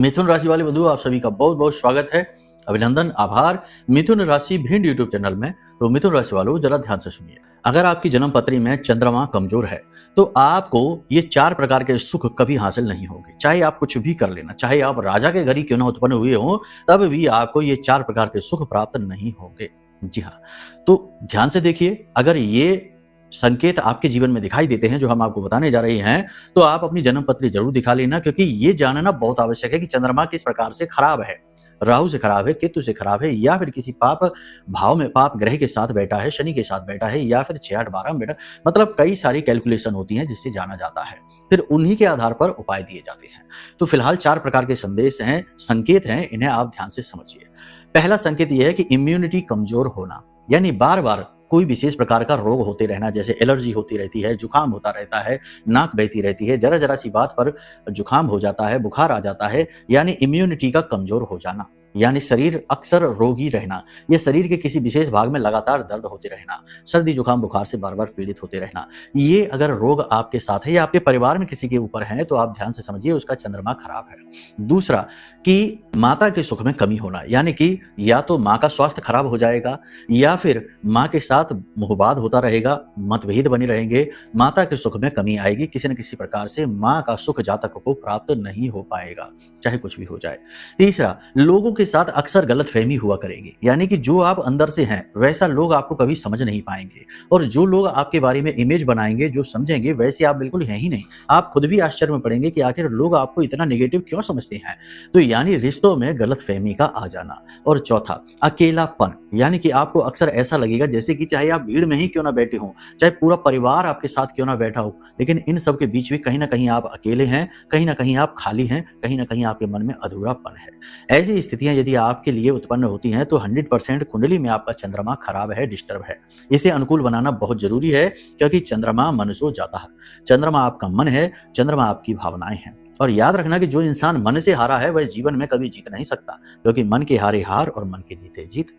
मिथुन राशि वाले बंधु, आप सभी का बहुत बहुत स्वागत है। अभिनंदन, आभार। मिथुन राशि भिंड यूट्यूब चैनल में। तो मिथुन राशि वालों, जरा ध्यान से सुनिए। अगर आपकी जन्म पत्री में चंद्रमा कमजोर है तो आपको ये 4 प्रकार के सुख कभी हासिल नहीं होंगे। चाहे आप कुछ भी कर लेना, चाहे आप राजा के घर ही क्यों ना उत्पन्न हुए हो, तब भी आपको ये 4 प्रकार के सुख प्राप्त नहीं होंगे। जी हाँ, तो ध्यान से देखिए। अगर ये संकेत आपके जीवन में दिखाई देते हैं जो हम आपको बताने जा रहे हैं, तो आप अपनी जन्म पत्री जरूर दिखा लेना, क्योंकि ये जानना बहुत आवश्यक है कि चंद्रमा किस प्रकार से खराब है। राहु से खराब है, केतु से खराब है, या फिर किसी पाप भाव में पाप ग्रह के साथ बैठा है, शनि के साथ बैठा है, या फिर 6 8 12 में बैठा। मतलब कई सारी कैलकुलेशन होती हैं जिससे जाना जाता है, फिर उन्हीं के आधार पर उपाय दिए जाते हैं। तो फिलहाल 4 प्रकार के संदेश हैं, संकेत हैं, इन्हें आप ध्यान से समझिए। पहला संकेत यह है कि इम्यूनिटी कमजोर होना, यानी बार बार कोई विशेष प्रकार का रोग होते रहना, जैसे एलर्जी होती रहती है, जुकाम होता रहता है, नाक बहती रहती है, जरा जरा सी बात पर जुकाम हो जाता है, बुखार आ जाता है, यानी इम्यूनिटी का कमजोर हो जाना, यानी शरीर अक्सर रोगी रहना, या शरीर के किसी विशेष भाग में लगातार दर्द होते रहना, सर्दी जुकाम बुखार से बार बार पीड़ित होते रहना। ये अगर रोग आपके साथ है या आपके परिवार में किसी के ऊपर है, तो आप ध्यान से समझिए, उसका चंद्रमा खराब है। दूसरा कि माता के सुख में कमी होना, यानी कि या तो माँ का स्वास्थ्य खराब हो जाएगा, या फिर माँ के साथ मुहबाद होता रहेगा, मतभेद बने रहेंगे, माता के सुख में कमी आएगी, किसी न किसी प्रकार से माँ का सुख जातक को प्राप्त नहीं हो पाएगा, चाहे कुछ भी हो जाए। तीसरा, लोगों के साथ अक्सर गलतफहमी हुआ करेगी, यानी कि जो आप अंदर से हैं वैसा लोग आपको कभी समझ नहीं पाएंगे, और जो लोग आपके बारे में इमेज बनाएंगे, जो समझेंगे, वैसे आप बिल्कुल हैं ही नहीं। आप खुद भी आश्चर्य में पड़ेंगे कि आखिर लोग आपको इतना नेगेटिव क्यों समझते हैं। तो यानी रिश्तों में गलतफहमी का आ जाना। और चौथा, अकेलापन, यानी कि आपको अक्सर ऐसा लगेगा जैसे कि चाहे आप भीड़ में ही क्यों ना बैठे हों, चाहे पूरा परिवार आपके साथ क्यों ना बैठा हो, लेकिन इन सब के बीच भी कहीं ना कहीं आप अकेले हैं, कहीं ना कहीं आप खाली हैं, कहीं ना कहीं आपके मन में अधूरापन है। ऐसी स्थितियां यदि आपके लिए उत्पन्न होती हैं तो 100% कुंडली में आपका चंद्रमा खराब है, डिस्टर्ब है। इसे अनुकूल बनाना बहुत जरूरी है, क्योंकि चंद्रमा मनसो जाता है। चंद्रमा आपका मन है, चंद्रमा आपकी भावनाएं हैं। और याद रखना कि जो इंसान मन से हारा है वह जीवन में कभी जीत नहीं सकता, क्योंकि मन के हारे हार और मन के जीते जीत।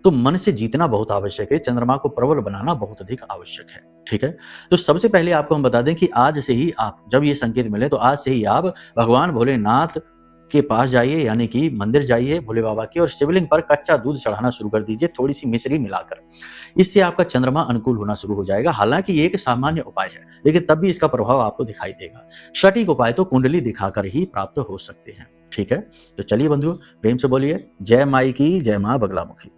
तो मन से जीतना बहुत आवश्यक है, चंद्रमा को प्रबल बनाना बहुत अधिक आवश्यक है। ठीक है, तो सबसे पहले आपको हम बता दें कि आज से ही आप जब ये संकेत मिले तो आज से ही आप भगवान भोलेनाथ के पास जाइए, यानी कि मंदिर जाइए भोले बाबा के, और शिवलिंग पर कच्चा दूध चढ़ाना शुरू कर दीजिए, थोड़ी सी मिश्री मिलाकर। इससे आपका चंद्रमा अनुकूल होना शुरू हो जाएगा। हालांकि ये एक सामान्य उपाय है, लेकिन तब भी इसका प्रभाव आपको दिखाई देगा। सटीक उपाय तो कुंडली दिखाकर ही प्राप्त हो सकते हैं। ठीक है, तो चलिए बंधुओं, प्रेम से बोलिए जय माई की, जय मां बगलामुखी।